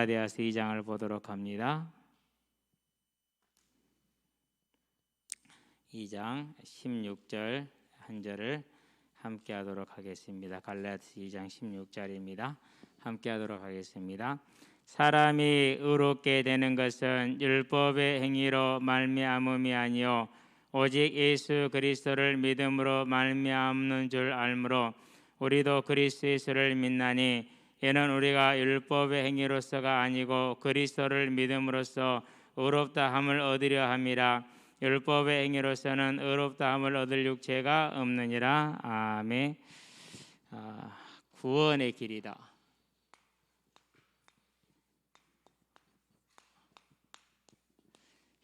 갈라디아서 2장을 보도록 합니다. 2장 16절 한 절을 함께 하도록 하겠습니다. 갈라디아서 2장 16절입니다. 함께 하도록 하겠습니다. 사람이 의롭게 되는 것은 율법의 행위로 말미암음이 아니요 오직 예수 그리스도를 믿음으로 말미암는 줄 알므로 우리도 그리스도 예수를 믿나니 이는 우리가 율법의 행위로서가 아니고 그리스도를 믿음으로써 의롭다 함을 얻으려 함이라. 율법의 행위로서는 의롭다 함을 얻을 육체가 없느니라. 아멘. 구원의 길이다.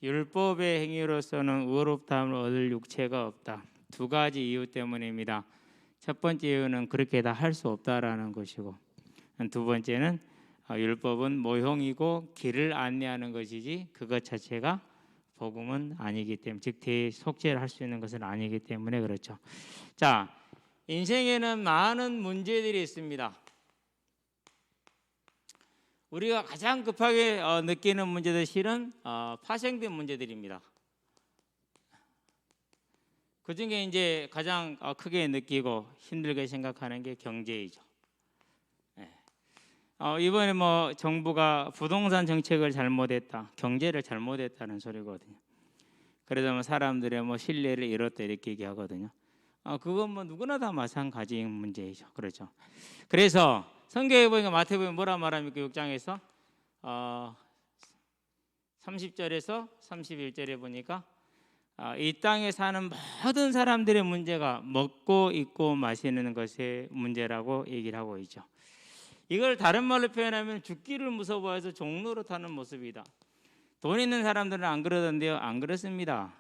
율법의 행위로서는 의롭다함을 얻을 육체가 없다. 두 가지 이유 때문입니다. 첫 번째 이유는 그렇게 다 할 수 없다라는 것이고, 두 번째는 율법은 모형이고 길을 안내하는 것이지 그것 자체가 복음은 아니기 때문에, 즉 대속죄를 할 수 있는 것은 아니기 때문에 그렇죠. 자, 인생에는 많은 문제들이 있습니다. 우리가 가장 급하게 느끼는 문제들 실은 파생된 문제들입니다. 그 중에 이제 가장 크게 느끼고 힘들게 생각하는 게 경제이죠. 이번에 정부가 부동산 정책을 잘못했다, 경제를 잘못했다는 소리거든요. 그래서 사람들의 신뢰를 잃었다 이렇게 얘기하거든요. 그건 누구나 다 마찬가지인 문제이죠. 그렇죠. 그래서 성경에 보니까 마태복음 뭐라 말합니까? 6장에서 30절에서 31절에 보니까 이 땅에 사는 모든 사람들의 문제가 먹고 입고 마시는 것의 문제라고 얘기를 하고 있죠. 이걸 다른 말로 표현하면 죽기를 무서워해서 종로로 타는 모습이다. 돈 있는 사람들은 안 그러던데요. 안 그렇습니다.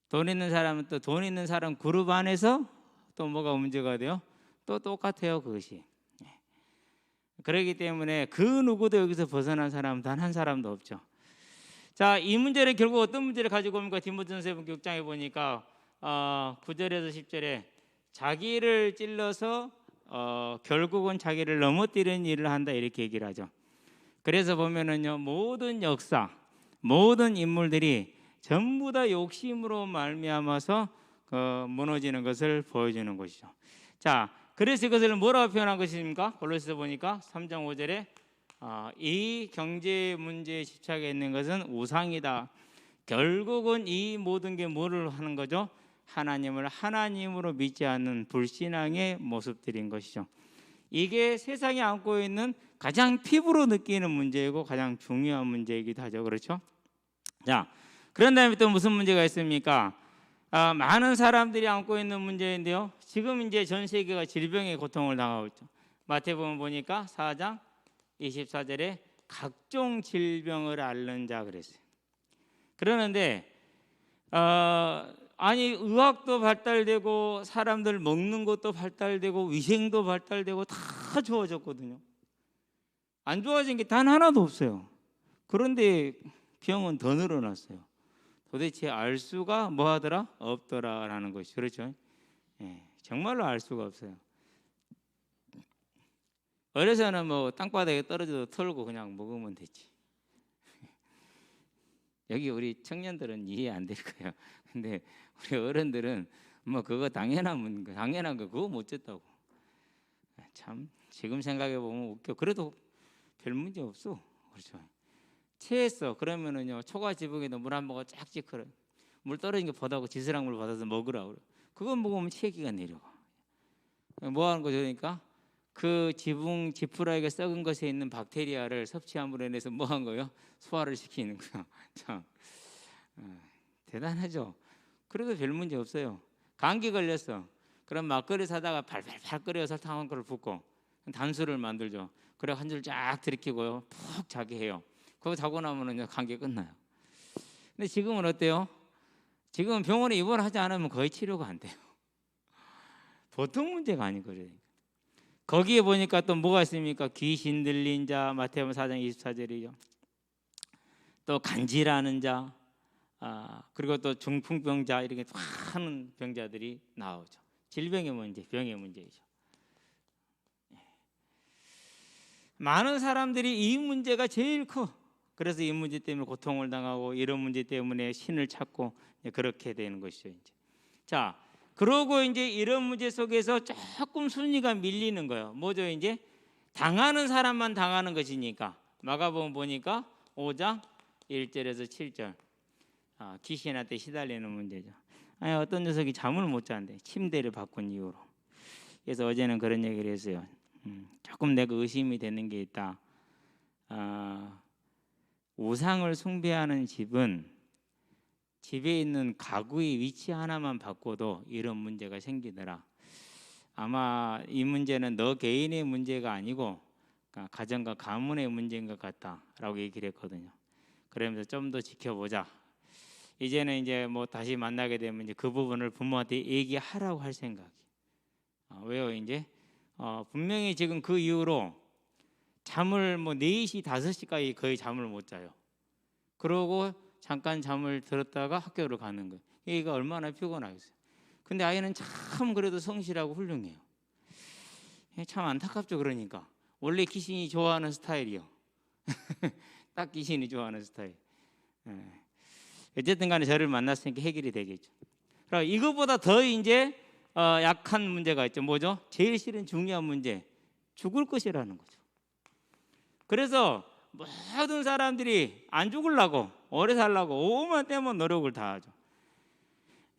돈 있는 사람은 또 돈 있는 사람 그룹 안에서 또 뭐가 문제가 돼요? 또 똑같아요. 그것이. 그렇기 때문에 그 누구도 여기서 벗어난 사람 단 한 사람도 없죠. 자, 이 문제를 결국 어떤 문제를 가지고 옵니까? 디모데전서 6장에 보니까 9절에서 10절에 자기를 찔러서 결국은 자기를 넘어뜨리는 일을 한다 이렇게 얘기를 하죠. 그래서 보면은요, 모든 역사, 모든 인물들이 전부 다 욕심으로 말미암아서 무너지는 것을 보여주는 것이죠. 자, 그래서 이것을 뭐라고 표현한 것입니까? 골로새서 보니까 3장 5절에 이 경제 문제에 집착해 있는 것은 우상이다. 결국은 이 모든 게 뭐를 하는 거죠? 하나님을 하나님으로 믿지 않는 불신앙의 모습들인 것이죠. 이게 세상에 안고 있는 가장 피부로 느끼는 문제이고 가장 중요한 문제이기도 하죠. 그렇죠? 자, 그런 다음에 또 무슨 문제가 있습니까? 많은 사람들이 안고 있는 문제인데요. 지금 이제 전 세계가 질병의 고통을 당하고 있죠. 마태복음 보니까 4장 24절에 각종 질병을 앓는 자 그랬어요. 그러는데 아니 의학도 발달되고 사람들 먹는 것도 발달되고 위생도 발달되고 다 좋아졌거든요. 안 좋아진 게 단 하나도 없어요. 그런데 병은 더 늘어났어요. 도대체 알 수가 뭐하더라? 없더라라는 것이 그렇죠. 정말로 알 수가 없어요. 어려서는 땅바닥에 떨어져도 털고 그냥 먹으면 되지. 여기 우리 청년들은 이해 안 될 거예요. 근데 우리 어른들은 그거 당연한 거 그거 못 졌다고. 참 지금 생각해 보면 웃겨. 그래도 별 문제 없어. 그렇죠. 체했어. 그러면은요 초가 지붕에도 물 한 모금 쫙 찌그러. 물 떨어진 게 보다고 지스랑 물 받아서 먹으라 그래. 그거 먹으면 체기가 내려가. 뭐 하는 거죠? 그러니까 그 지푸라기가 썩은 것에 있는 박테리아를 섭취함으로 인해서 뭐 한 거예요? 소화를 시키는 거야. 참 대단하죠. 그래도 별 문제 없어요. 감기 걸렸어. 그럼 막걸리 사다가 팔팔팔 끓여 설탕 한 그릇 붓고 단수를 만들죠. 그래 한 줄 쫙 들이키고요 푹 자게 해요. 그거 자고 나면은 감기 끝나요. 근데 지금은 어때요? 지금은 병원에 입원하지 않으면 거의 치료가 안 돼요. 보통 문제가 아니거든요. 거기에 보니까 또 뭐가 있습니까? 귀신 들린 자, 마태복음 4장 24절이죠. 또 간질하는 자, 그리고 또 중풍병자 이렇게 많은 병자들이 나오죠. 질병의 문제, 병의 문제이죠. 많은 사람들이 이 문제가 제일 커. 그래서 이 문제 때문에 고통을 당하고 이런 문제 때문에 신을 찾고 그렇게 되는 것이죠. 이제. 자, 그러고 이제 이런 문제 속에서 조금 순위가 밀리는 거예요. 뭐죠? 이제 당하는 사람만 당하는 것이니까. 마가복음 보니까 5장 1절에서 7절. 귀신한테 시달리는 문제죠. 아니, 어떤 녀석이 잠을 못 자는데 침대를 바꾼 이유로. 그래서 어제는 그런 얘기를 했어요. 조금 내가 의심이 되는 게 있다. 우상을 숭배하는 집은 집에 있는 가구의 위치 하나만 바꿔도 이런 문제가 생기더라. 아마 이 문제는 너 개인의 문제가 아니고 가정과 가문의 문제인 것 같다라고 얘기를 했거든요. 그러면서 좀 더 지켜보자. 이제는 이제 뭐 다시 만나게 되면 이제 그 부분을 부모한테 얘기하라고 할 생각이. 왜요? 이제 분명히 지금 그 이후로 잠을 뭐 4시, 5시까지 거의 잠을 못 자요. 그러고 잠깐 잠을 들었다가 학교를 가는 거예요. 얘가 얼마나 피곤하겠어요. 근데 아이는 참 그래도 성실하고 훌륭해요. 참 안타깝죠. 그러니까 원래 귀신이 좋아하는 스타일이요. 딱 귀신이 좋아하는 스타일. 어쨌든 간에 저를 만났으니까 해결이 되겠죠. 그럼 이것보다 더 이제 약한 문제가 있죠. 뭐죠? 제일 싫은 중요한 문제, 죽을 것이라는 거죠. 그래서 모든 사람들이 안 죽으려고 오래 살려고 오만 때만 노력을 다하죠.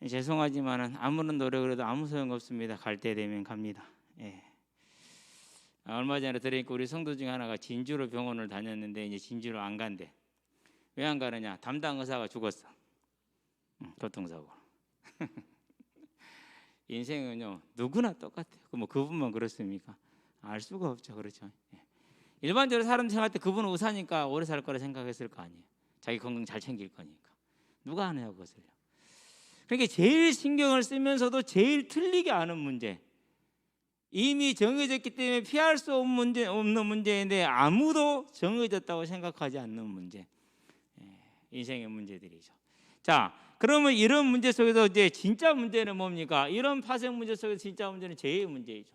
죄송하지만은 아무런 노력을 해도 아무 소용 없습니다. 갈 때 되면 갑니다. 예. 얼마 전에 들으니까 우리 성도 중에 하나가 진주로 병원을 다녔는데 이제 진주로 안 간대. 왜 안 가느냐? 담당 의사가 죽었어. 교통사고. 인생은요 누구나 똑같아요. 뭐 그분만 그렇습니까? 알 수가 없죠. 그렇죠. 예. 일반적으로 사람 생각할 때 그분은 의사니까 오래 살 거라 생각했을 거 아니에요. 자기 건강 잘 챙길 거니까. 누가 하느냐고 그것을요. 그러니까 제일 신경을 쓰면서도 제일 틀리게 아는 문제, 이미 정해졌기 때문에 피할 수 없는 문제인데 아무도 정해졌다고 생각하지 않는 문제, 인생의 문제들이죠. 자, 그러면 이런 문제 속에서 이제 진짜 문제는 뭡니까? 이런 파생 문제 속에서 진짜 문제는 죄의 문제이죠.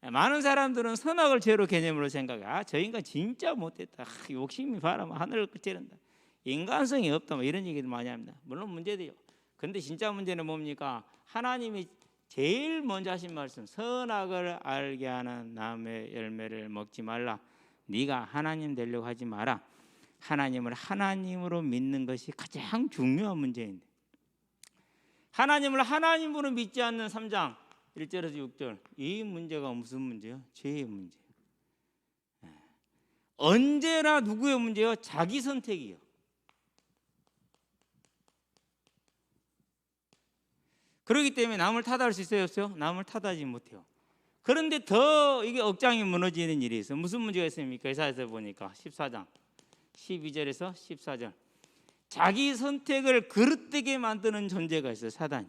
많은 사람들은 선악을 죄로 개념으로 생각해. 저 인간 진짜 못됐다. 욕심이 바라면 하늘을 찌른다. 인간성이 없다. 뭐 이런 얘기도 많이 합니다. 물론 문제돼요. 근데 진짜 문제는 뭡니까? 하나님이 제일 먼저 하신 말씀, 선악을 알게 하는 나무의 열매를 먹지 말라. 네가 하나님 되려고 하지 마라. 하나님을 하나님으로 믿는 것이 가장 중요한 문제인데, 하나님을 하나님으로 믿지 않는 3장 1절에서 6절, 이 문제가 무슨 문제예요? 죄의 문제예요. 언제나 누구의 문제예요? 자기 선택이요. 그렇기 때문에 남을 탓할 수 있어요, 없어요? 남을 탓하지 못해요. 그런데 더 이게 억장이 무너지는 일이 있어요. 무슨 문제가 있습니까? 이사야서 보니까 14장 12절에서 14절, 자기 선택을 그릇되게 만드는 존재가 있어요. 사단이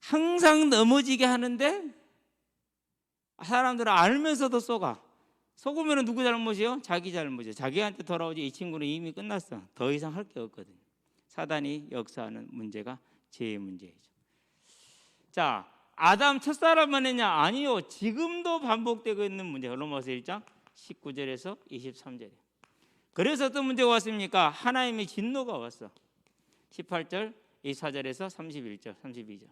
항상 넘어지게 하는데 사람들은 알면서도 속으면 누구 잘못이요? 자기 잘못이요. 자기한테 돌아오지. 이 친구는 이미 끝났어. 더 이상 할 게 없거든요. 사단이 역사하는 문제가 죄의 문제이죠. 자, 아담 첫사람만 했냐? 아니요. 지금도 반복되고 있는 문제가 로마서 1장 19절에서 23절이에요. 그래서 어떤 문제가 왔습니까? 하나님의 진노가 왔어. 18절, 24절에서 31절, 32절.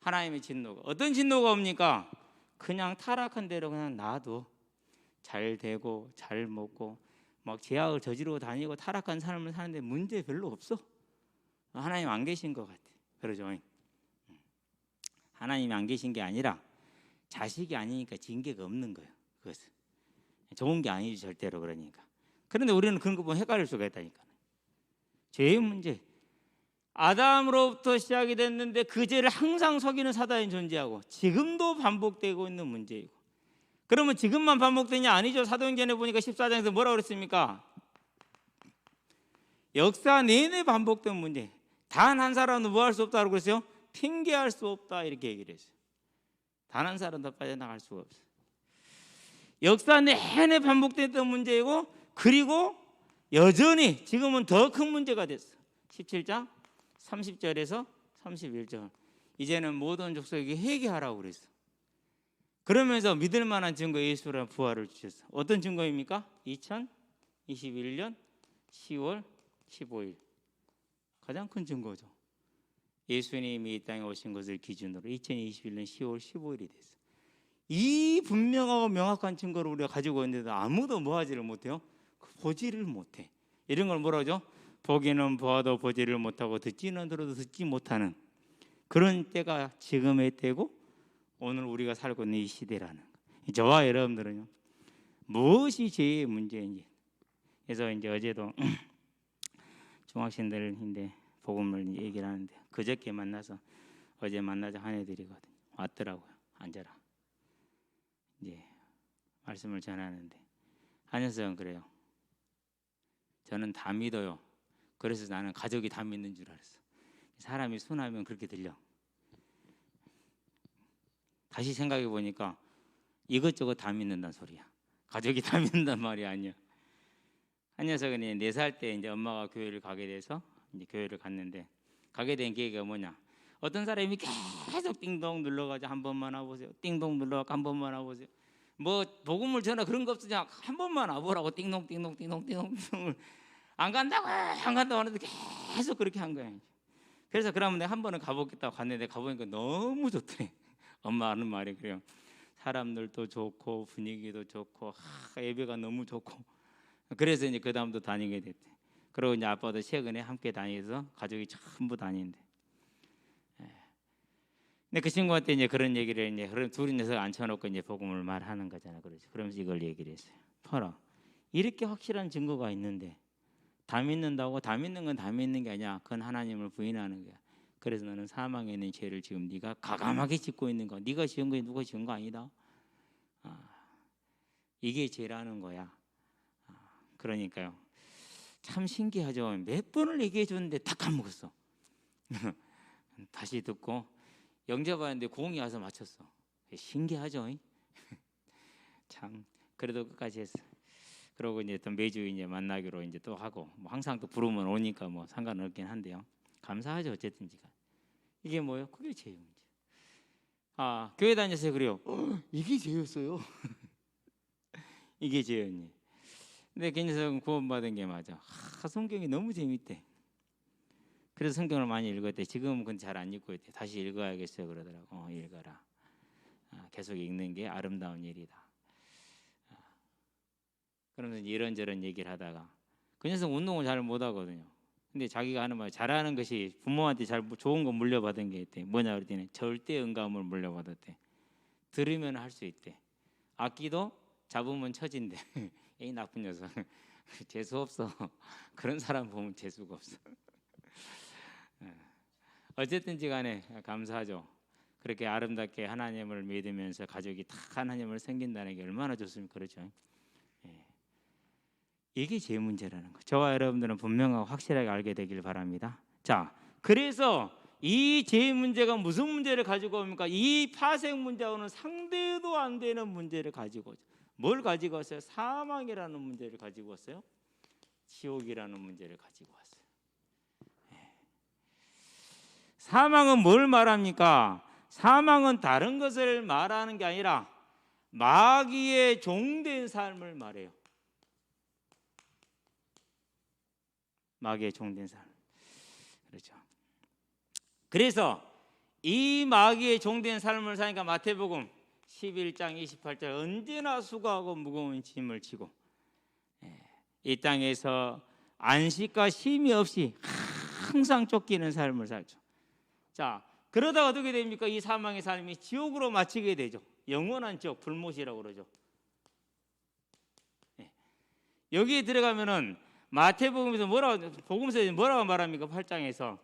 하나님의 진노가. 어떤 진노가 옵니까? 그냥 타락한 대로 그냥 놔둬. 잘 되고 잘 먹고 막 죄악을 저지르고 다니고 타락한 삶을 사는데 문제 별로 없어. 하나님 안 계신 것 같아. 그러죠. 하나님이 안 계신 게 아니라 자식이 아니니까 징계가 없는 거예요. 그것은 좋은 게 아니지 절대로. 그러니까. 그런데 우리는 그런 거 보면 헷갈릴 수가 있다니까. 죄의 문제. 아담으로부터 시작이 됐는데 그 죄를 항상 속이는 사단이 존재하고 지금도 반복되고 있는 문제이고. 그러면 지금만 반복되냐? 아니죠. 사도행전에 보니까 14장에서 뭐라고 그랬습니까? 역사 내내 반복된 문제. 단 한 사람도 뭐 할 수 없다고 그랬어요? 핑계할 수 없다 이렇게 얘기를 했어요. 단 한 사람도 빠져나갈 수가 없어요. 역사 내내 반복됐던 문제이고, 그리고 여전히 지금은 더 큰 문제가 됐어. 17장 30절에서 31절. 이제는 모든 족속에게 회개하라고 그랬어. 그러면서 믿을 만한 증거 예수라는 부활을 주셨어. 어떤 증거입니까? 2021년 10월 15일 가장 큰 증거죠. 예수님이 이 땅에 오신 것을 기준으로 2021년 10월 15일이 됐어요. 이 분명하고 명확한 증거를 우리가 가지고 있는데도 아무도 뭐 하지를 못해요? 보지를 못해. 이런 걸 뭐라 하죠? 보기는 보아도 보지를 못하고 듣지는 들어도 듣지 못하는 그런 때가 지금의 때고 오늘 우리가 살고 있는 이 시대라는 거예요. 저와 여러분들은요, 무엇이 죄의 문제인지. 그래서 이제 어제도 중학생들인데 복음을 얘기를 하는데 그저께 만나서 어제 만나자 한 애들이거든요. 왔더라고요. 앉아라. 이제 말씀을 전하는데 한 녀석은 그래요. 저는 다 믿어요. 그래서 나는 가족이 다 믿는 줄 알았어. 사람이 순하면 그렇게 들려. 다시 생각해 보니까 이것저것 다 믿는다는 소리야. 가족이 다 믿는단 말이 아니야. 한 녀석은 4살 때 이제 엄마가 교회를 가게 돼서 이제 교회를 갔는데 가게 된 계기가 뭐냐? 어떤 사람이 계속 띵동 눌러가지고 한 번만 와보세요. 띵동 눌러가지고 한 번만 와보세요. 뭐 복음을 전하 그런 거 없으냐? 한 번만 와보라고 띵동 띵동 띵동 띵동 띵동 안 간다고 하는데 계속 그렇게 한 거야. 그래서 그러면 내가 한 번은 가보겠다고 갔는데 가보니까 너무 좋더래. 엄마 하는 말이 그래요. 사람들도 좋고 분위기도 좋고 예배가 너무 좋고 그래서 이제 그 다음도 다니게 됐대. 그리고 이제 아빠도 최근에 함께 다니면서 가족이 전부 다니는데. 근데 그 친구한테 이제 그런 얘기를 이제 그런 둘이 녀석 앉혀놓고 이제 복음을 말하는 거잖아. 그렇죠. 그러면서 이걸 얘기를 했어요. 봐라, 이렇게 확실한 증거가 있는데 다 믿는다고? 다 믿는 건 다 믿는 게 아니야. 그건 하나님을 부인하는 거야. 그래서 너는 사망에 있는 죄를 지금 네가 가감하게 짓고 있는 거. 네가 지은 거 누가 지은 거 아니다. 이게 죄라는 거야. 그러니까요. 참 신기하죠. 몇 번을 얘기해 줬는데 다 까먹었어. 다시 듣고 영접하는데 공이 와서 맞췄어. 신기하죠. 참 그래도 끝까지 했어. 그러고 이제 또 매주 이제 만나기로 이제 또 하고 뭐 항상 또 부르면 오니까 뭐 상관없긴 한데요. 감사하죠. 어쨌든지가 이게 뭐예요? 그게 죄의 문제. 교회 다녀서 그래요. 이게 죄였어요. 이게 죄였니? 근데 그 녀석은 구원받은 게 맞아. 성경이 너무 재밌대. 그래서 성경을 많이 읽었대. 지금은 근데 잘 안 읽고 있대. 다시 읽어야겠어요 그러더라고. 읽어라. 계속 읽는 게 아름다운 일이다. 그러면서 이런저런 얘기를 하다가 그 녀석 운동을 잘 못하거든요. 근데 자기가 하는 말 잘하는 것이 부모한테 잘 좋은 거 물려받은 게 있대. 뭐냐 그랬더니 절대 음감을 물려받았대. 들으면 할 수 있대. 악기도 잡으면 쳐진대. 이 나쁜 녀석. 재수 없어. 그런 사람 보면 재수가 없어. 어쨌든지 간에 감사하죠. 그렇게 아름답게 하나님을 믿으면서 가족이 다 하나님을 섬긴다는 게 얼마나 좋습니까? 그렇죠? 이게 제 문제라는 거. 저와 여러분들은 분명하고 확실하게 알게 되길 바랍니다. 자, 그래서 이 죄의 문제가 무슨 문제를 가지고 옵니까? 이 파생 문제하고는 상대도 안 되는 문제를 가지고 오죠. 뭘 가지고 왔어요? 사망이라는 문제를 가지고 왔어요. 지옥이라는 문제를 가지고 왔어요. 사망은 뭘 말합니까? 사망은 다른 것을 말하는 게 아니라 마귀의 종된 삶을 말해요. 마귀의 종된 삶. 그렇죠. 그래서 이 마귀의 종된 삶을 사니까 마태복음 11장 28절 언제나 수고하고 무거운 짐을 지고 이 땅에서 안식과 쉼이 없이 항상 쫓기는 삶을 살죠. 자, 그러다가 어떻게 됩니까? 이 사망의 삶이 지옥으로 마치게 되죠. 영원한 지옥, 불못이라고 그러죠. 여기에 들어가면은 마태복음에서 복음서에서 뭐라고 말합니까? 8장에서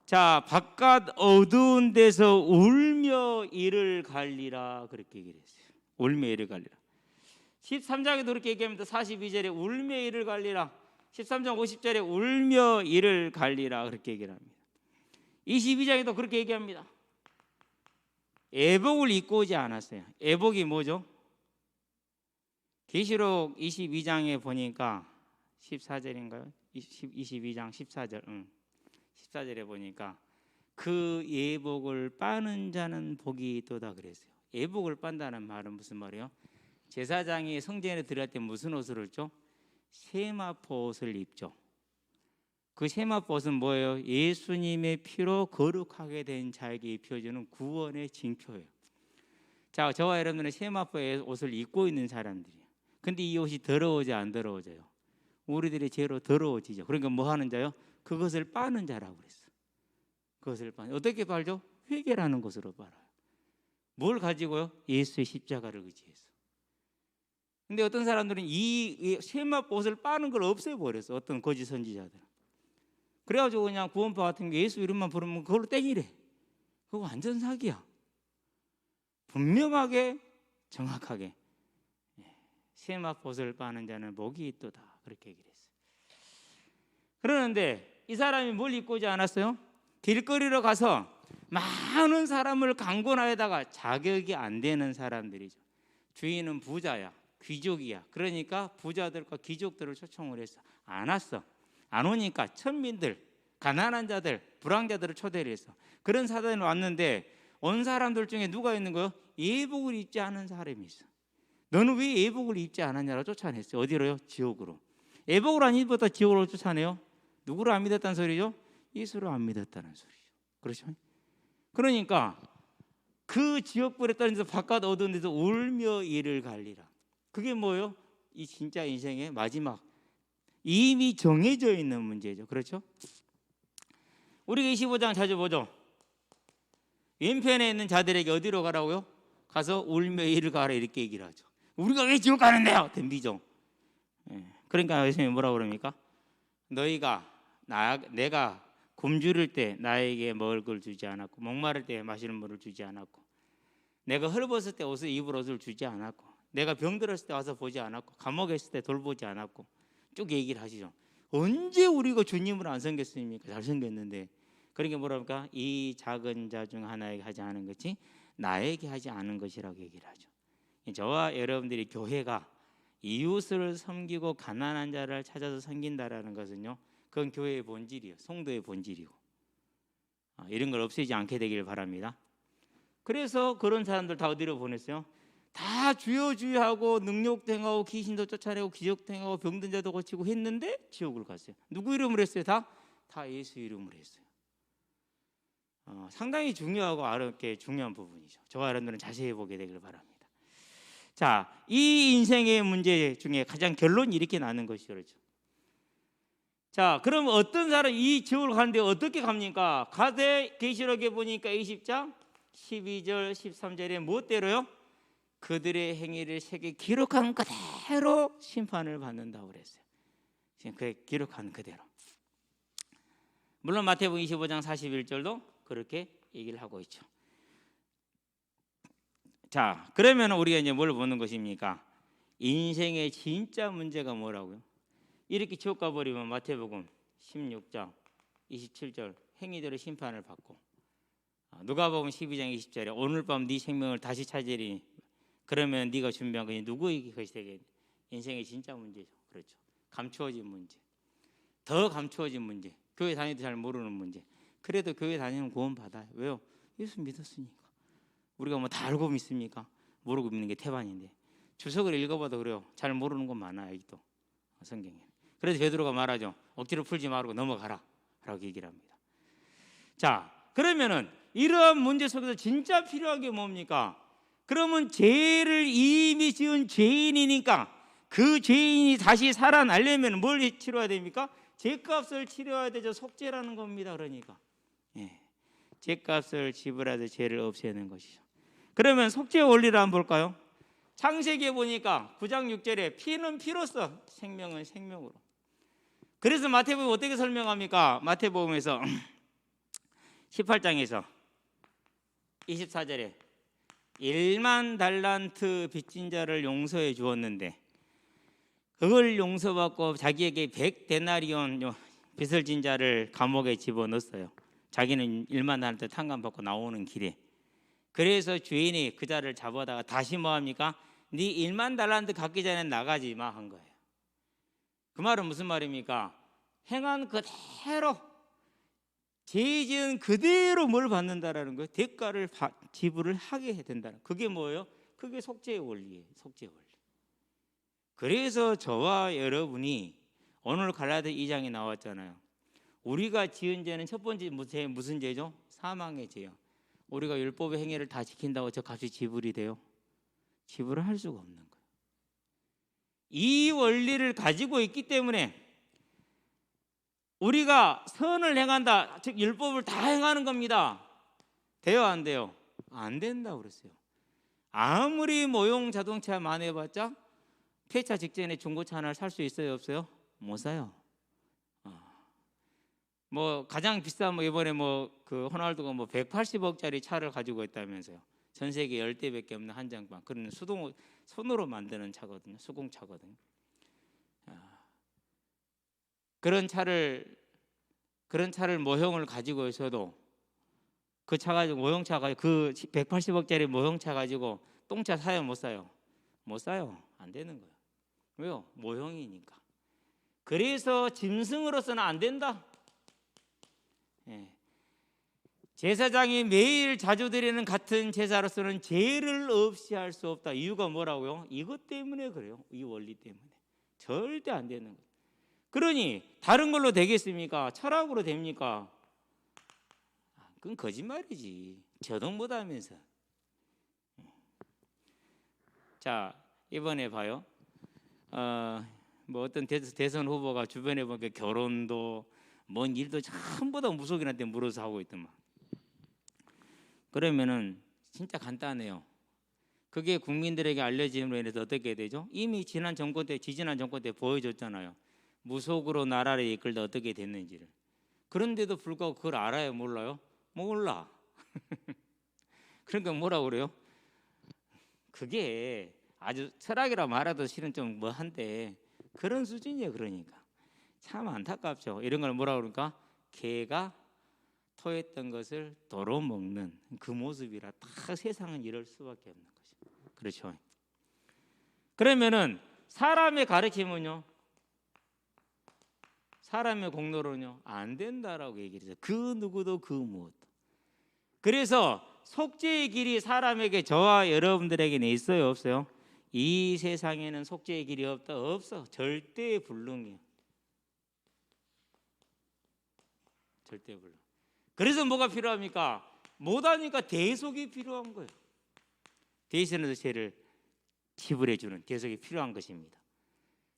자, 바깥 어두운 데서 울며 이를 갈리라 그렇게 얘기를 했어요. 울며 이를 갈리라. 13장에도 그렇게 얘기합니다. 42절에 울며 이를 갈리라. 13장 50절에 울며 이를 갈리라 그렇게 얘기를 합니다. 22장에도 그렇게 얘기합니다. 애복을 입고 오지 않았어요. 애복이 뭐죠? 계시록 22장에 보니까 14절인가요? 22장 14절 14절에 보니까 그 예복을 빠는 자는 복이 있도다 그랬어요. 예복을 빤다는 말은 무슨 말이에요? 제사장이 성전에 들어갈 때 무슨 옷을 입죠? 세마포 옷을 입죠. 그 세마포 옷은 뭐예요? 예수님의 피로 거룩하게 된 자에게 입혀주는 구원의 징표예요. 자, 저와 여러분들은 세마포의 옷을 입고 있는 사람들이에요. 근데 이 옷이 더러워져 안 더러워져요? 우리들의 죄로 더러워지죠. 그러니까 뭐 하는 자요? 그것을 빠는 자라고 그랬어. 그것을 빠는. 어떻게 빨죠? 회개라는 것으로 빨아요. 뭘 가지고요? 예수의 십자가를 의지해서. 근데 어떤 사람들은 이 세마포 옷을 빠는 걸 없애버렸어. 어떤 거짓 선지자들은. 그래가지고 그냥 구원파 같은 게 예수 이름만 부르면 그걸로 땡이래. 그거 완전 사기야. 분명하게 정확하게 세마포 옷을 빠는 자는 복이 있도다, 그렇게 얘기를 했어요. 그러는데 이 사람이 뭘 입고 오지 않았어요? 길거리로 가서 많은 사람을 강권하에다가 자격이 안 되는 사람들이죠. 주인은 부자야, 귀족이야. 그러니까 부자들과 귀족들을 초청을 했어. 안 왔어. 안 오니까 천민들, 가난한 자들, 불황자들을 초대를 했어. 그런 사람이 왔는데 온 사람들 중에 누가 있는 거예요? 예복을 입지 않은 사람이 있어. 너는 왜 예복을 입지 않았냐고 쫓아냈어요. 어디로요? 지옥으로. 예복을 안 입었다 지옥으로 쫓아내요? 누구를 안 믿었다는 소리죠? 예수를 안 믿었다는 소리죠. 그렇죠? 그러니까 그 지옥불에 떨어져서 바깥 어두운 데서 울며 이를 갈리라. 그게 뭐예요? 이 진짜 인생의 마지막, 이미 정해져 있는 문제죠. 그렇죠? 우리가 25장 자주 보죠. 왼편에 있는 자들에게 어디로 가라고요? 가서 울며 이를 가라, 이렇게 얘기를 하죠. 우리가 왜 지옥 가는데요? 덤비죠. 그러니까 예수님이 뭐라고 그럽니까? 너희가 내가 굶주릴 때 나에게 먹을 걸 주지 않았고, 목마를 때 마시는 물을 주지 않았고, 내가 헐벗을 때 옷을 입을 옷을 주지 않았고, 내가 병들었을 때 와서 보지 않았고, 감옥에 있을 때 돌보지 않았고, 쭉 얘기를 하시죠. 언제 우리가 주님을 안 섬겼습니까? 잘 섬겼는데. 그러니까 뭐랍니까? 이 작은 자 중 하나에게 하지 않은 것이 나에게 하지 않은 것이라고 얘기를 하죠. 저와 여러분들이 교회가 이웃을 섬기고 가난한 자를 찾아서 섬긴다라는 것은요, 그건 교회의 본질이에요. 성도의 본질이고, 이런 걸 없애지 않게 되길 바랍니다. 그래서 그런 사람들 다 어디로 보냈어요? 다 주여 주여 하고 능력도 행하고 귀신도 쫓아내고 기적도 행하고 병든 자도 고치고 했는데 지옥을 갔어요. 누구 이름으로 했어요? 다 예수 이름으로 했어요. 상당히 중요하고 어렵게 중요한 부분이죠. 저와 여러분들은 자세히 보게 되길 바랍니다. 자, 이 인생의 문제 중에 가장 결론이 이렇게 나는 것이죠. 그렇죠? 자, 그럼 어떤 사람 이 지옥을 가는데 어떻게 갑니까? 가대 계시록에 보니까 20장 12절 13절에 무엇대로요? 그들의 행위를 세계 기록한 그대로 심판을 받는다고 그랬어요. 지금 그 기록한 그대로. 물론 마태복음 25장 41절도 그렇게 얘기를 하고 있죠. 자, 그러면 우리가 이제 뭘 보는 것입니까? 인생의 진짜 문제가 뭐라고요? 이렇게 지옥 가버리면 마태복음 16장 27절 행위대로 심판을 받고, 누가복음 12장 20절에 오늘 밤 네 생명을 다시 찾으리니 그러면 네가 준비한 것이 누구에게 것이 되겠니? 인생의 진짜 문제죠. 그렇죠. 감추어진 문제, 더 감추어진 문제, 교회 다니도 잘 모르는 문제. 그래도 교회 다니면 구원 받아요. 왜요? 예수 믿었으니까. 우리가 뭐 다 알고 믿습니까? 모르고 믿는 게 태반인데. 주석을 읽어봐도 그래요. 잘 모르는 건 많아요. 아직도 성경에. 그래서 베드로가 말하죠. 억지로 풀지 말고 넘어가라 라고 얘기를 합니다. 자, 그러면은 이러한 문제 속에서 진짜 필요한 게 뭡니까? 그러면 죄를 이미 지은 죄인이니까 그 죄인이 다시 살아나려면 뭘 치러야 됩니까? 죄값을 치러야 되죠. 속죄라는 겁니다. 그러니까 죄값을 지불해서 죄를 없애는 것이죠. 그러면 속죄의 원리를 한번 볼까요? 창세기에 보니까 9장 6절에 피는 피로써 생명은 생명으로. 그래서 마태복음 어떻게 설명합니까? 마태복음에서 18장에서 24절에 1만 달란트 빚진 자를 용서해 주었는데 그걸 용서받고 자기에게 100데나리온 빚을 진 자를 감옥에 집어넣었어요. 자기는 1만 달란트 탕감받고 나오는 길에. 그래서 주인이 그 자를 잡아다가 다시 뭐합니까? 네 1만 달란트 갖기 전에 나가지 마 한 거예요. 그 말은 무슨 말입니까? 행한 그대로 죄 지은 그대로 뭘 받는다라는 거예요. 대가를 지불을 하게 된다는. 그게 뭐예요? 그게 속죄의 원리예요. 속죄의 원리. 그래서 저와 여러분이 오늘 갈라디아 2장에 나왔잖아요. 우리가 지은 죄는 첫 번째 무슨 죄죠? 사망의 죄요. 우리가 율법의 행위를 다 지킨다고 저 값이 지불이 돼요? 지불을 할 수가 없는 거예요. 이 원리를 가지고 있기 때문에 우리가 선을 행한다, 즉 율법을 다 행하는 겁니다. 돼요, 안 돼요? 안 된다고 그랬어요. 아무리 모형 자동차 많이 해봤자 폐차 직전에 중고차 하나를 살 수 있어요, 없어요? 못 사요. 뭐 가장 비싼 이번에 그 호날두가 180억짜리 차를 가지고 있다면서요. 전 세계 10대밖에 없는 한정판. 그런 손으로 만드는 차거든요. 수공차거든요. 그런 차를 모형을 가지고 있어도 그 차 가지고 모형차 가지고 그 180억짜리 모형차 가지고 똥차 사요, 못 사요? 못 사요. 안 되는 거예요. 왜요? 모형이니까. 그래서 짐승으로서는 안 된다. 예. 제사장이 매일 자주 드리는 같은 제사로서는 죄를 없이 할 수 없다. 이유가 뭐라고요? 이것 때문에 그래요. 이 원리 때문에. 절대 안 되는 거예요. 그러니 다른 걸로 되겠습니까? 철학으로 됩니까? 그건 거짓말이지. 저도 못하면서. 자, 이번에 봐요. 어떤 대선 후보가 주변에 보니까 결혼도 뭔 일도 전부 다 무속인한테 물어서 하고 있더만. 그러면은 진짜 간단해요. 그게 국민들에게 알려짐으로 인해서 어떻게 되죠? 이미 지지난 정권 때 보여줬잖아요. 무속으로 나라를 이끌다 어떻게 됐는지를. 그런데도 불구하고 그걸 알아요, 몰라요? 몰라. 그러니까 뭐라고 그래요? 그게 아주 철학이라 말해도 실은 좀 뭐한데 그런 수준이에요. 그러니까 참 안타깝죠. 이런 걸 뭐라고 그러니까 개가 토했던 것을 도로 먹는 그 모습이라 다 세상은 이럴 수밖에 없는 거죠. 그렇죠. 그러면은 사람의 가르침은요, 사람의 공로로는요 안 된다라고 얘기를 해요. 그 누구도 그 무엇도. 그래서 속죄의 길이 사람에게, 저와 여러분들에게는 있어요, 없어요? 이 세상에는 속죄의 길이 없다? 없어. 절대 불능이에요. 절대 불능. 그래서 뭐가 필요합니까? 못하니까 대속이 필요한 거예요. 대신해서 죄를 지불해 주는 대속이 필요한 것입니다.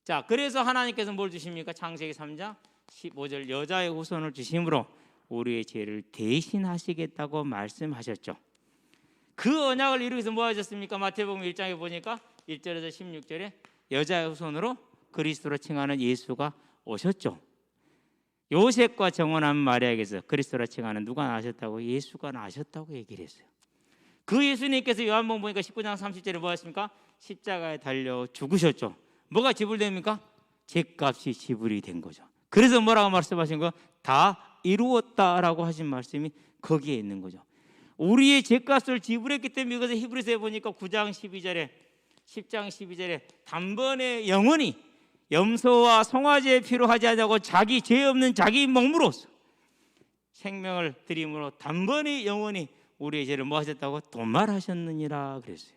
자, 그래서 하나님께서 뭘 주십니까? 창세기 3장 15절 여자의 후손을 주심으로 우리의 죄를 대신하시겠다고 말씀하셨죠. 그 언약을 이루기 위해서 뭐 하셨습니까? 마태복음 1장에 보니까 1절에서 16절에 여자의 후손으로 그리스도로 칭하는 예수가 오셨죠. 요셉과 정혼한 마리아에게서 그리스도로 칭하는 누가 나셨다고? 예수가 나셨다고 얘기를 했어요. 그 예수님께서 요한복음 보니까 19장 30절에 뭐 하십니까? 십자가에 달려 죽으셨죠. 뭐가 지불됩니까? 죄값이 지불이 된 거죠. 그래서 뭐라고 말씀하신 거? 다 이루었다라고 하신 말씀이 거기에 있는 거죠. 우리의 죄값을 지불했기 때문에 이것을 히브리서에 보니까 9장 12절에 10장 12절에 단번에 영원히 염소와 송아지의 피로 하지 않냐고 자기 죄 없는 자기 몸으로서 생명을 드림으로 단번에 영원히 우리의 죄를 뭐 하셨다고? 도말하셨느니라 그랬어요.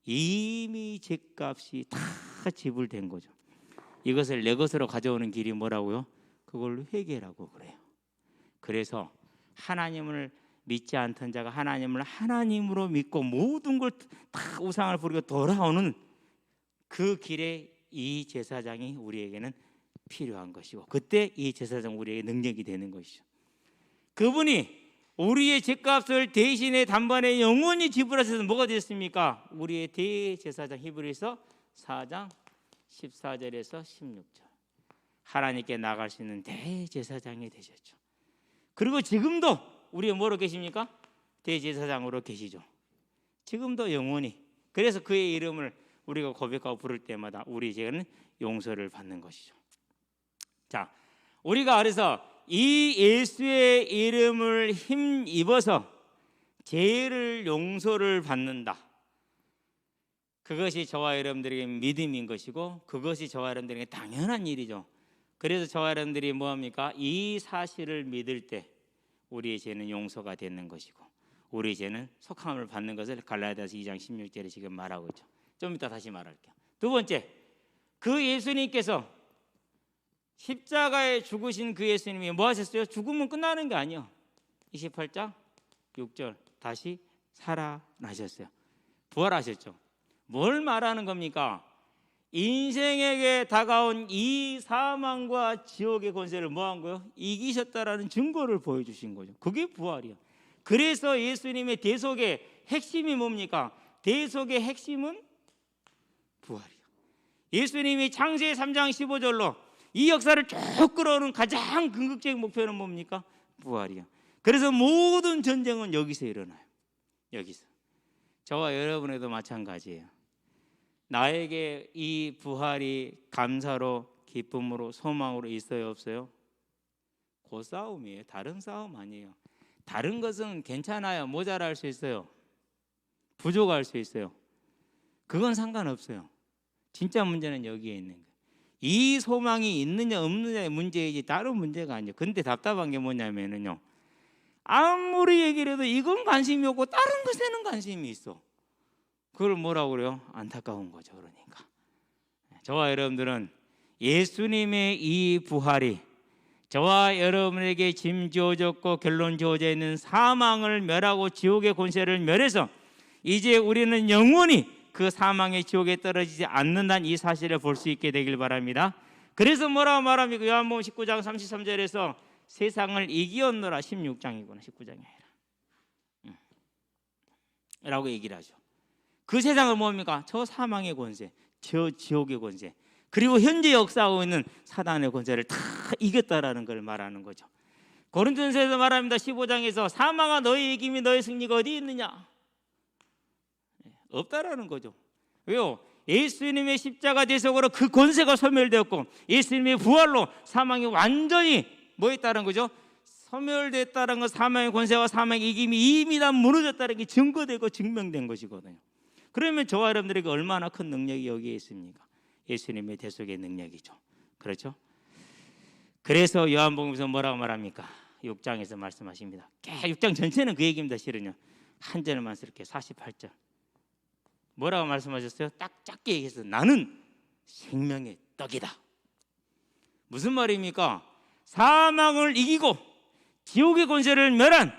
이미 죄값이 다 지불된 거죠. 이것을 내 것으로 가져오는 길이 뭐라고요? 그걸 회개라고 그래요. 그래서 하나님을 믿지 않던 자가 하나님을 하나님으로 믿고 모든 걸 다 우상을 부리고 돌아오는 그 길에 이 제사장이 우리에게는 필요한 것이고, 그때 이 제사장 우리에게 능력이 되는 것이죠. 그분이 우리의 죄값을 대신에 단번에 영원히 지불하셔서 뭐가 됐습니까? 우리의 대제사장. 히브리서 4장 14절에서 16절 하나님께 나갈 수 있는 대제사장이 되셨죠. 그리고 지금도 우리가 뭐로 계십니까? 대제사장으로 계시죠. 지금도 영원히. 그래서 그의 이름을 우리가 고백하고 부를 때마다 우리 죄는 용서를 받는 것이죠. 자, 우리가 그래서 이 예수의 이름을 힘입어서 죄를 용서를 받는다. 그것이 저와 여러분들에게 믿음인 것이고, 그것이 저와 여러분들에게 당연한 일이죠. 그래서 저와 여러분들이 뭐합니까? 이 사실을 믿을 때 우리의 죄는 용서가 되는 것이고 우리의 죄는 속함을 받는 것을 갈라디아서 2장 16절에 지금 말하고 있죠. 좀 이따 다시 말할게요. 두 번째, 그 예수님께서 십자가에 죽으신 그 예수님이 뭐 하셨어요? 죽으면 끝나는 게 아니에요. 28장 6절 다시 살아나셨어요. 부활하셨죠. 뭘 말하는 겁니까? 인생에게 다가온 이 사망과 지옥의 권세를 뭐 한 거예요? 이기셨다라는 증거를 보여주신 거죠. 그게 부활이에요. 그래서 예수님의 대속의 핵심이 뭡니까? 대속의 핵심은 부활이에요. 예수님이 창세기 3장 15절로 이 역사를 쭉 끌어오는 가장 궁극적인 목표는 뭡니까? 부활이에요. 그래서 모든 전쟁은 여기서 일어나요. 여기서. 저와 여러분에도 마찬가지예요. 나에게 이 부활이 감사로, 기쁨으로, 소망으로 있어요, 없어요? 그 싸움이에요. 다른 싸움 아니에요. 다른 것은 괜찮아요. 모자랄 수 있어요. 부족할 수 있어요. 그건 상관없어요. 진짜 문제는 여기에 있는 거예요. 이 소망이 있느냐 없느냐의 문제이지 다른 문제가 아니에요. 근데 답답한 게 뭐냐면요, 아무리 얘기를 해도 이건 관심이 없고 다른 것에는 관심이 있어. 그걸 뭐라고 그래요? 안타까운 거죠. 그러니까 저와 여러분들은 예수님의 이 부활이 저와 여러분에게 짐 지어졌고 결론 지어져 있는 사망을 멸하고 지옥의 권세를 멸해서 이제 우리는 영원히 그 사망의 지옥에 떨어지지 않는다는 이 사실을 볼 수 있게 되길 바랍니다. 그래서 뭐라고 말합니까? 요한복음 19장 33절에서 세상을 이기었노라. 16장이구나. 19장이 아니라 라고 얘기를 하죠. 그 세상은 뭡니까? 저 사망의 권세, 저 지옥의 권세, 그리고 현재 역사하고 있는 사단의 권세를 다 이겼다라는 걸 말하는 거죠. 고린도전서에서 말합니다. 15장에서 사망아 너의 이김이 너의 승리가 어디 있느냐? 없다라는 거죠. 왜요? 예수님의 십자가 대속으로 그 권세가 소멸되었고 예수님의 부활로 사망이 완전히 뭐 했다는 거죠? 소멸됐다는 것, 사망의 권세와 사망의 이김이 이미 다 무너졌다는 게 증거되고 증명된 것이거든요. 그러면 저와 여러분들에게 얼마나 큰 능력이 여기에 있습니까? 예수님의 대속의 능력이죠. 그렇죠? 그래서 요한복음에서 뭐라고 말합니까? 6장에서 말씀하십니다. 6장 전체는 그 얘기입니다. 실은요. 한 절만 쓸게요. 48절. 뭐라고 말씀하셨어요? 딱 짧게 얘기해서 나는 생명의 떡이다. 무슨 말입니까? 사망을 이기고 지옥의 권세를 멸한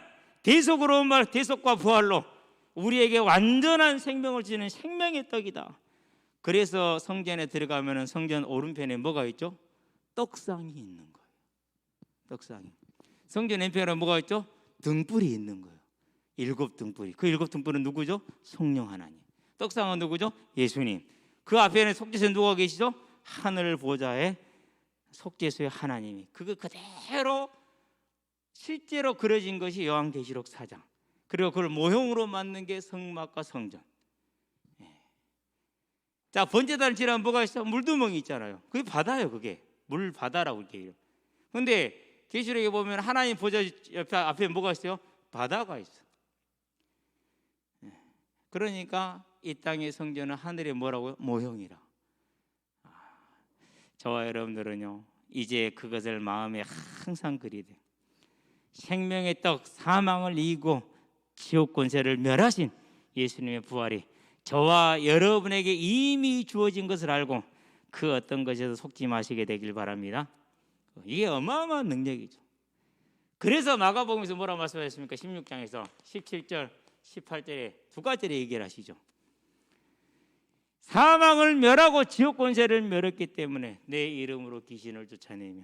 대속으로 말 대속과 부활로 우리에게 완전한 생명을 주는 생명의 떡이다. 그래서 성전에 들어가면 성전 오른편에 뭐가 있죠? 떡상이 있는 거예요. 떡상이. 성전 왼편에 뭐가 있죠? 등불이 있는 거예요. 7등불이. 그 7등불은 누구죠? 성령 하나님. 떡상은 누구죠? 예수님. 그 앞에는 속죄소에 누가 계시죠? 하늘 보좌에 속죄소의 하나님이. 그거 그대로 실제로 그려진 것이 요한계시록 4장. 그리고 그걸 모형으로 만든 게 성막과 성전. 자, 번제단을 지나면 뭐가 있어? 물두멍이 있잖아요. 그게 바다예요. 그게 물 바다라고 이렇게 해요. 근데 계시록에 보면 하나님 보좌 옆에 앞에 뭐가 있어요? 바다가 있어. 그러니까 이 땅의 성전은 하늘의 뭐라고요? 모형이라. 저와 여러분들은요, 이제 그것을 마음에 항상 그리되 생명의 떡, 사망을 이기고 지옥 권세를 멸하신 예수님의 부활이 저와 여러분에게 이미 주어진 것을 알고 그 어떤 것에서 속지 마시게 되길 바랍니다. 이게 어마어마한 능력이죠. 그래서 마가복음에서 뭐라고 말씀하셨습니까? 16장에서 17절, 18절에 두 가지를 얘기를 하시죠. 사망을 멸하고 지옥 권세를 멸했기 때문에 내 이름으로 귀신을 쫓아내며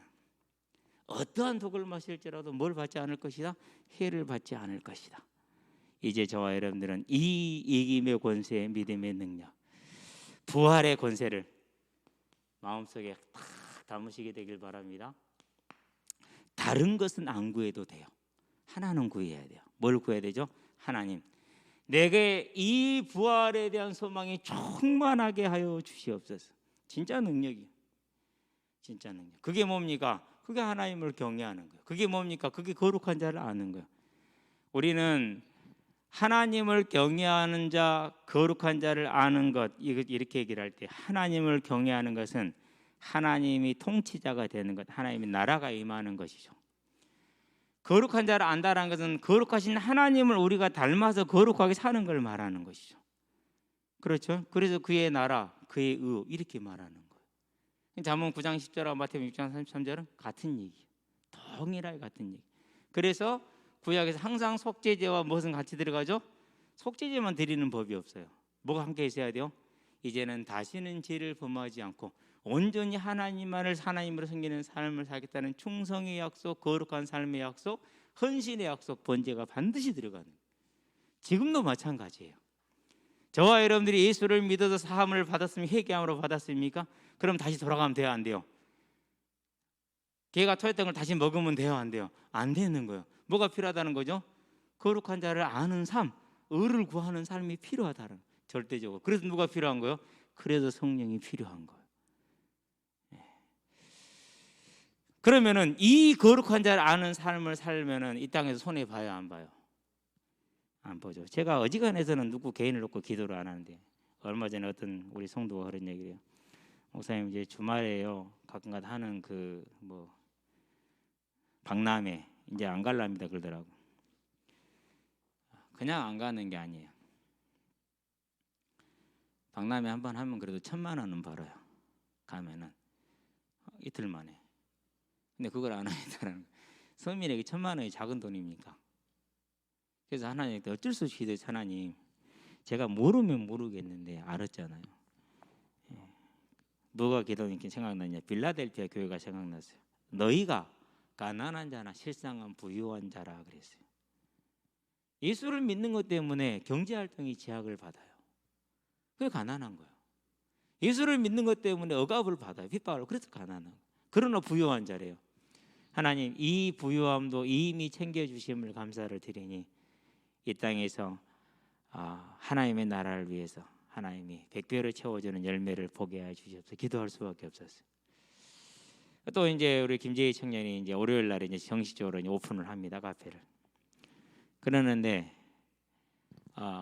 어떠한 독을 마실지라도 뭘 받지 않을 것이다? 해를 받지 않을 것이다. 이제 저와 여러분들은 이 이김의 권세, 믿음의 능력, 부활의 권세를 마음속에 딱 담으시게 되길 바랍니다. 다른 것은 안 구해도 돼요. 하나는 구해야 돼요. 뭘 구해야 되죠? 하나님, 내게 이 부활에 대한 소망이 충만하게 하여 주시옵소서. 진짜 능력이에요. 진짜 능력. 그게 뭡니까? 그게 하나님을 경외하는 거예요. 그게 뭡니까? 그게 거룩한 자를 아는 거예요. 우리는 하나님을 경외하는 자, 거룩한 자를 아는 것, 이렇게 얘기를 할 때 하나님을 경외하는 것은 하나님이 통치자가 되는 것, 하나님의 나라가 임하는 것이죠. 거룩한 자를 안다라는 것은 거룩하신 하나님을 우리가 닮아서 거룩하게 사는 걸 말하는 것이죠. 그렇죠? 그래서 그의 나라, 그의 의 이렇게 말하는 거예요. 잠언 9장 10절하고 마태복음 6장 33절은 같은 얘기예요. 동일하게 같은 얘기. 그래서 구약에서 항상 속죄제와 무엇은 같이 들어가죠? 속죄제만 드리는 법이 없어요. 뭐가 함께 있어야 돼요? 이제는 다시는 죄를 범하지 않고 온전히 하나님만을 하나님으로 섬기는 삶을 살겠다는 충성의 약속, 거룩한 삶의 약속, 헌신의 약속, 번제가 반드시 들어가는 거예요. 지금도 마찬가지예요. 저와 여러분들이 예수를 믿어서 사함을 받았으면 회개함으로 받았습니까? 그럼 다시 돌아가면 돼요, 안 돼요? 개가 토했던 걸 다시 먹으면 돼요, 안 돼요? 안 되는 거예요. 뭐가 필요하다는 거죠? 거룩한 자를 아는 삶, 의를 구하는 삶이 필요하다는 거예요. 절대적으로. 그래서 누가 필요한 거예요? 그래서 성령이 필요한 거예요. 그러면은 이 거룩한 자를 아는 삶을 살면은 이 땅에서 손해 봐요, 안 봐요? 안 보죠. 제가 어지간해서는 누구 개인을 놓고 기도를 안 하는데 얼마 전에 어떤 우리 성도가 그런 얘기를 해요. 목사님 이제 주말에요 가끔가다 하는 그 뭐 박람회 이제 안 갈랍니다 그러더라고. 그냥 안 가는 게 아니에요. 박람회 한번 하면 그래도 1,000만 원은 벌어요. 가면은 이틀 만에. 근데 그걸 안 하겠다는 서민에게 1,000만 원이 작은 돈입니까? 그래서 하나님께 어쩔 수 없이 기도해서 하나님 제가 모르면 모르겠는데 알았잖아요. 뭐가 기도니까 생각나냐? 빌라델피아 교회가 생각났어요. 너희가 가난한 자나 실상은 부유한 자라 그랬어요. 예수를 믿는 것 때문에 경제 활동이 제약을 받아요. 그게 가난한 거예요. 예수를 믿는 것 때문에 억압을 받아요. 핍박을. 그래서 가난한 거예요. 그러나 부유한 자래요. 하나님 이 부유함도 이미 챙겨주심을 감사를 드리니 이 땅에서 하나님의 나라를 위해서 하나님이 백배를 채워주는 열매를 보게 해 주시옵소서. 기도할 수밖에 없었어요. 또 이제 우리 김재희 청년이 이제 월요일 날에 이제 정식적으로 이제 오픈을 합니다 카페를. 그러는데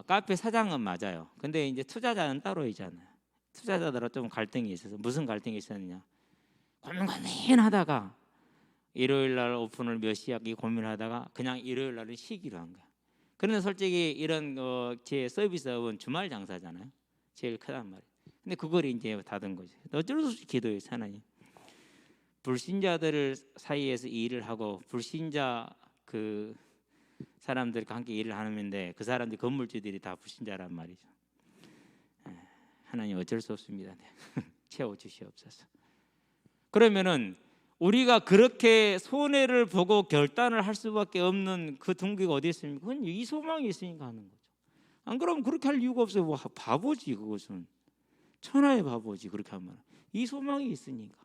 카페 사장은 맞아요. 근데 이제 투자자는 따로 있잖아요. 투자자들하고 좀 갈등이 있어서 무슨 갈등이 있었느냐? 고민하다가 일요일 날 오픈을 몇 시에 하기 고민하다가 그냥 일요일 날은 쉬기로 한 거야. 그런데 솔직히 이런 제 서비스업은 주말 장사잖아요. 제일 크단 말이에요. 근데 그걸 이제 닫은 거죠. 어쩔 수 없이 기도해요. 하나님 불신자들 사이에서 일을 하고 불신자 그 사람들과 함께 일을 하는데 그 사람들 건물주들이 다 불신자란 말이죠. 하나님 어쩔 수 없습니다. 채워주시옵소서. 그러면은 우리가 그렇게 손해를 보고 결단을 할 수밖에 없는 그 동기가 어디 있습니까? 그건 이 소망이 있으니까 하는 거죠. 안 그러면 그렇게 할 이유가 없어요. 뭐 바보지 그것은. 천하의 바보지 그렇게 하면. 이 소망이 있으니까.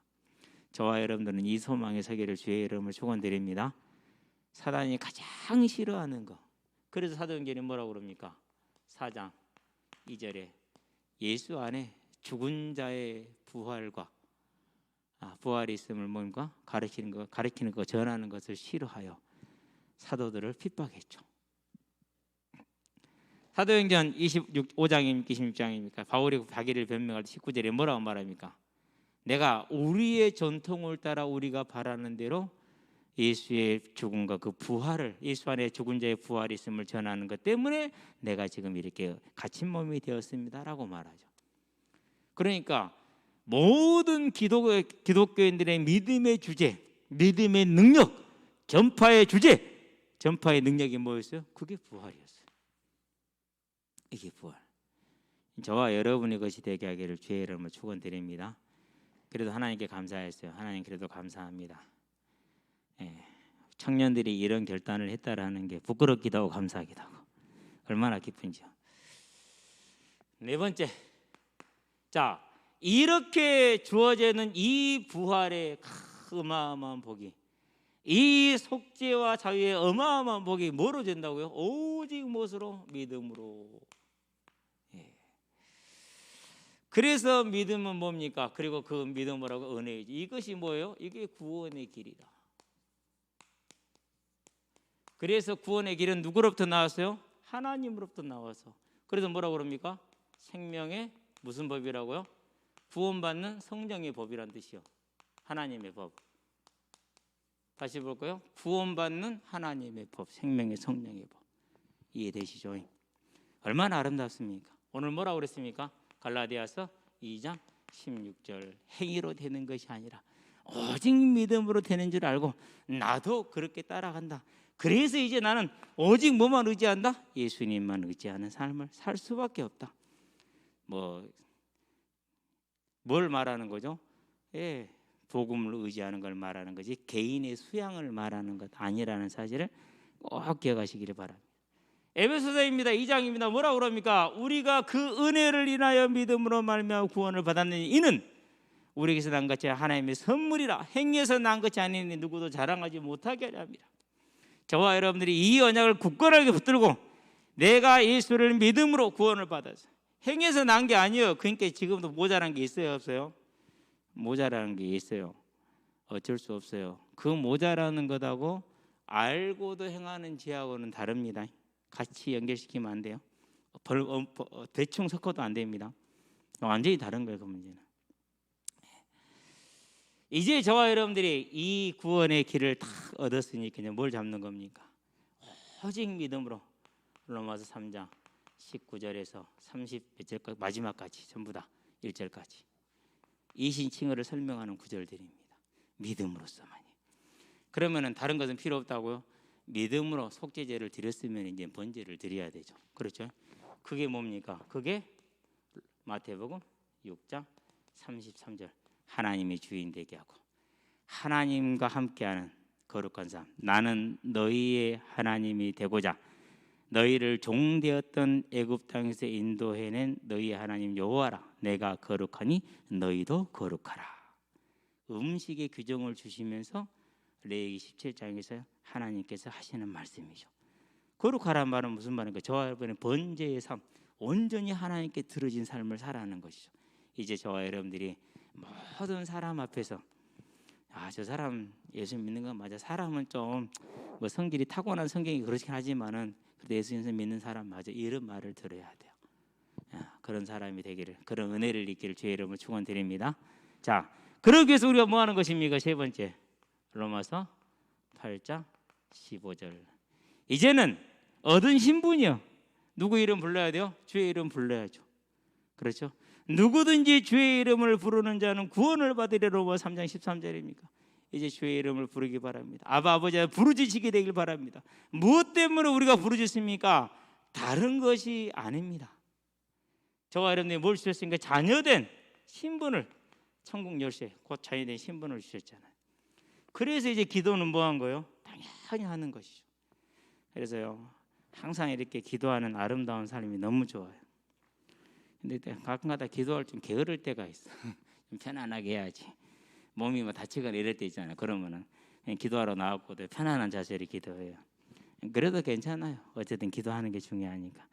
저와 여러분들은 이 소망의 세계를 주의 이름을 축원드립니다. 사단이 가장 싫어하는 거. 그래서 사도행전이 뭐라고 그럽니까? 4장 2절에 예수 안에 죽은 자의 부활과 부활이 있음을 뭔가 가르치는 거 전하는 것을 싫어하여 사도들을 핍박했죠. 사도행전 25장 26장입니까? 바울이 자기를 변명할 때 19절에 뭐라고 말합니까? 내가 우리의 전통을 따라 우리가 바라는 대로 예수의 죽음과 그 부활을 예수 안에 죽은 자의 부활이 있음을 전하는 것 때문에 내가 지금 이렇게 갇힌 몸이 되었습니다라고 말하죠. 그러니까 모든 기독교인들의 믿음의 주제, 믿음의 능력, 전파의 주제, 전파의 능력이 뭐였어요? 그게 부활이었어요. 이게 부활. 저와 여러분의 것이 되게 하기를 주의 이름으로 축원드립니다. 그래도 하나님께 감사했어요. 하나님 그래도 감사합니다. 청년들이 이런 결단을 했다라는 게 부끄럽기도 하고 감사하기도 하고 얼마나 기쁜지요. 네 번째, 자 이렇게 주어지는 이 부활의 어마어마한 복이, 이 속죄와 자유의 어마어마한 복이 뭐로 된다고요? 오직 무엇으로? 믿음으로. 그래서 믿음은 뭡니까? 그리고 그 믿음은 뭐라고? 은혜이지. 이것이 뭐예요? 이게 구원의 길이다. 그래서 구원의 길은 누구로부터 나왔어요? 하나님으로부터 나와서. 그래서 뭐라고 그럽니까? 생명의 무슨 법이라고요? 구원받는 성령의 법이란 뜻이요. 하나님의 법. 다시 볼까요? 구원받는 하나님의 법, 생명의 성령의 법. 이해되시죠? 얼마나 아름답습니까? 오늘 뭐라고 그랬습니까? 갈라디아서 2장 16절, 행위로 되는 것이 아니라 오직 믿음으로 되는 줄 알고 나도 그렇게 따라간다. 그래서 이제 나는 오직 뭐만 의지한다? 예수님만 의지하는 삶을 살 수밖에 없다. 뭘 말하는 거죠? 예, 복음을 의지하는 걸 말하는 거지 개인의 수양을 말하는 것 아니라는 사실을 꼭 기억하시기를 바랍니다. 에베소서입니다. 2장입니다. 뭐라고 그럽니까? 우리가 그 은혜를 인하여 믿음으로 말미암아 구원을 받았느니 이는 우리에게서 난 것이 하나님의 선물이라. 행위에서 난 것이 아니니 누구도 자랑하지 못하게 하려 함이라. 저와 여러분들이 이 언약을 굳건하게 붙들고 내가 예수를 믿음으로 구원을 받아서 행위에서 난 게 아니에요. 그러니까 지금도 모자란 게 있어요, 없어요? 모자라는 게 있어요. 어쩔 수 없어요. 그 모자라는 것하고 알고도 행하는 죄하고는 다릅니다. 같이 연결시키면 안 돼요. 대충 섞어도 안 됩니다. 완전히 다른 거예요, 그 문제는. 이제 저와 여러분들이 이 구원의 길을 다 얻었으니까 뭘 잡는 겁니까? 오직 믿음으로. 로마서 3장 19절에서 30절까지 마지막까지 전부 다 1절까지 이신칭의를 설명하는 구절들입니다. 믿음으로서만이. 그러면은 다른 것은 필요 없다고요? 믿음으로 속죄제를 드렸으면 이제 번제를 드려야 되죠. 그렇죠? 그게 뭡니까? 그게 마태복음 6장 33절 하나님의 주인 되게 하고 하나님과 함께하는 거룩한 삶. 나는 너희의 하나님이 되고자 너희를 종되었던 애굽 땅에서 인도해낸 너희의 하나님 여호와라. 내가 거룩하니 너희도 거룩하라. 음식의 규정을 주시면서 레위기 17장에서 하나님께서 하시는 말씀이죠. 거룩하란 말은 무슨 말인가? 저와 여러분의 번제의 삶, 온전히 하나님께 들어진 삶을 살아가는 것이죠. 이제 저와 여러분들이 모든 사람 앞에서 저 사람 예수 믿는 건 맞아. 사람은 좀 성질이 타고난 성격이 그렇긴 하지만은 그래도 예수 믿는 사람 맞아. 이런 말을 들어야 돼요. 그런 사람이 되기를, 그런 은혜를 입기를 주의 이름으로 축원드립니다. 자, 그러기 위해서 우리가 뭐 하는 것입니까? 세 번째, 로마서 8장 15절. 이제는 얻은 신분이요. 누구 이름 불러야 돼요? 주의 이름 불러야죠. 그렇죠? 누구든지 주의 이름을 부르는 자는 구원을 받으리라. 로마 3장 13절입니까? 이제 주의 이름을 부르기 바랍니다. 아버지 부르짖히게 되길 바랍니다. 무엇 때문에 우리가 부르짖습니까? 다른 것이 아닙니다. 저와 여러분이 뭘 주셨습니까? 자녀된 신분을, 천국 열쇠, 곧 자녀된 신분을 주셨잖아요. 그래서 이제 기도는 뭐 한 거예요? 당연히 하는 것이죠. 그래서요, 항상 이렇게 기도하는 아름다운 삶이 너무 좋아요. 근데 가끔가다 기도할 좀 게으를 때가 있어. 좀 편안하게 해야지. 몸이 다치거나 이럴 때 있잖아요. 그러면은 그냥 기도하러 나왔고도 편안한 자세로 기도해요. 그래도 괜찮아요. 어쨌든 기도하는 게 중요하니까.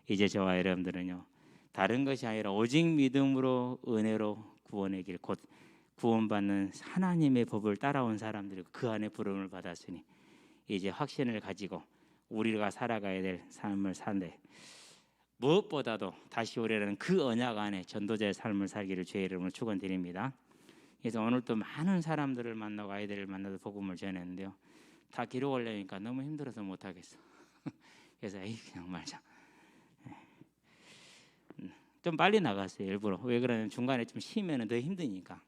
이제 저와 여러분들은요, 다른 것이 아니라 오직 믿음으로 은혜로 구원의 길, 곧 구원받는 하나님의 법을 따라온 사람들이고 그 안에 부름을 받았으니 이제 확신을 가지고 우리가 살아가야 될 삶을 사는데 무엇보다도 다시 오려는 그 언약 안에 전도자의 삶을 살기를 주의 이름으로 축원드립니다. 그래서 오늘 또 많은 사람들을 만나고 아이들을 만나서 복음을 전했는데요, 다 기록하려니까 너무 힘들어서 못하겠어. 그래서 그냥 말자. 좀 빨리 나갔어요. 일부러. 왜 그러냐면 중간에 좀 쉬면은 더 힘드니까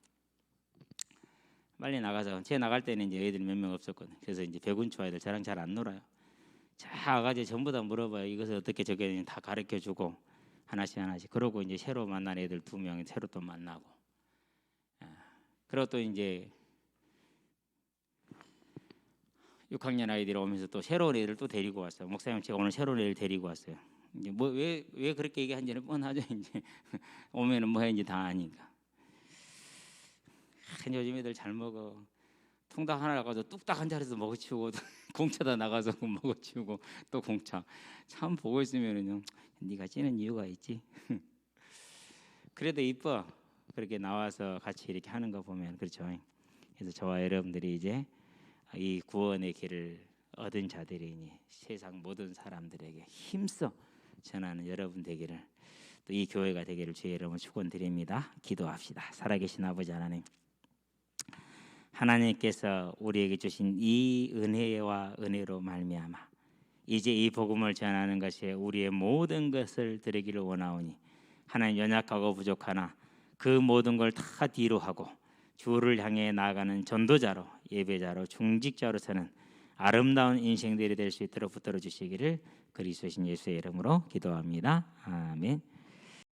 빨리 나가서. 제 나갈 때는 이제 애들이 몇 명 없었거든요. 그래서 이제 배군초 아이들 저랑 잘 안 놀아요. 자, 가지 전부 다 물어봐요. 이것을 어떻게 저게 되는지 다 가르쳐주고 하나씩. 그러고 이제 새로 만난 애들 2명 새로 또 만나고. 그리고 또 이제 6학년 아이들이 오면서 또 새로운 애들 또 데리고 왔어요. 목사님, 제가 오늘 새로운 애를 데리고 왔어요. 이제 왜 그렇게 얘기한지는 뻔하죠. 이제 오면은 뭐 했는지 다 아니까. 요즘 애들 잘 먹어. 통닭 하나 나가서 뚝딱 한 자리에서 먹어치우고 공차다 나가서 먹어치우고 또 공차. 참 보고 있으면은요, 네가 찌는 이유가 있지. 그래도 이뻐. 그렇게 나와서 같이 이렇게 하는 거 보면. 그렇죠. 그래서 저와 여러분들이 이제 이 구원의 길을 얻은 자들이니 세상 모든 사람들에게 힘써 전하는 여러분 되기를, 또 이 교회가 되기를 주의 이름으로 축원드립니다. 기도합시다. 살아계신 아버지 하나님, 하나님께서 우리에게 주신 이 은혜와 은혜로 말미암아 이제 이 복음을 전하는 것에 우리의 모든 것을 드리기를 원하오니 하나님 연약하고 부족하나 그 모든 걸 다 뒤로 하고 주를 향해 나아가는 전도자로 예배자로 중직자로서는 아름다운 인생들이 될 수 있도록 붙들어 주시기를 그리스도신 예수의 이름으로 기도합니다. 아멘.